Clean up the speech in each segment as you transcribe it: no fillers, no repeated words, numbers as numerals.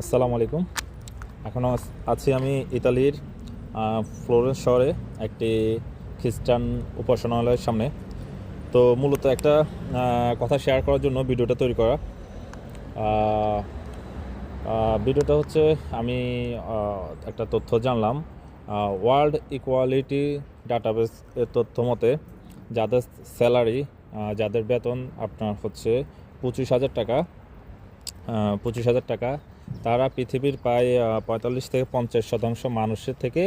আসসালামু আলাইকুম। এখন আছি আমি ইতালির ফ্লোরেন্স শহরে একটি খ্রিস্টান উপাসনালয়ের সামনে। তো মূলত একটা কথা শেয়ার করার জন্য ভিডিওটা তৈরি করা। আহ, ভিডিওটা হচ্ছে আমি একটা তথ্য জানলাম। ওয়ার্ল্ড ইকুয়ালিটি ডাটাবেস এর তথ্য মতে যাদের স্যালারি, যাদের বেতন আপনার হচ্ছে 25,000 টাকা, 25,000 টাকা, তারা পৃথিবীর প্রায় 45 থেকে 50% মানুষের থেকে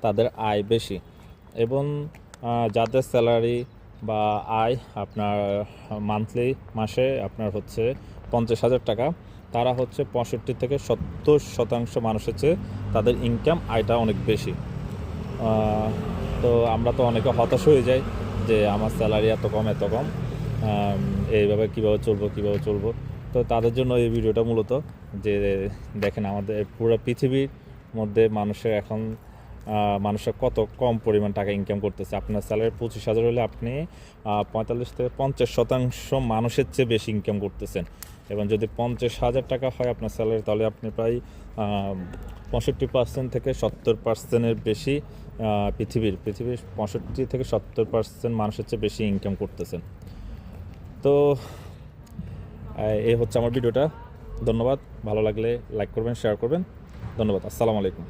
তাদের আয় বেশি। এবং যাদের স্যালারি বা আয় আপনার মাসে আপনার হচ্ছে 50,000 টাকা, তারা হচ্ছে 65 থেকে 70% মানুষের চেয়ে তাদের ইনকাম আয়টা অনেক বেশি। তো আমরা তো অনেকে হতাশ হয়ে যাই যে আমার স্যালারি এত কম এত কম, এইভাবে কীভাবে চলবো। তো তাদের জন্য এই ভিডিওটা মূলত, যে দেখেন আমাদের পুরো পৃথিবীর মধ্যে মানুষের কত কম পরিমাণ টাকা ইনকাম করতেছে। আপনার স্যালারি 25,000 হলে আপনি 45 থেকে 50% মানুষের চেয়ে বেশি ইনকাম করতেছেন। এবং যদি 50,000 টাকা হয় আপনার স্যালারি, তাহলে আপনি প্রায় 65% থেকে 70%-এর বেশি পৃথিবীর 65 থেকে 70% মানুষের চেয়ে বেশি ইনকাম করতেছেন। তো এই হচ্ছে আমার ভিডিওটা। ধন্যবাদ। ভালো লাগলে লাইক করবেন, শেয়ার করবেন। ধন্যবাদ। আসসালামু আলাইকুম।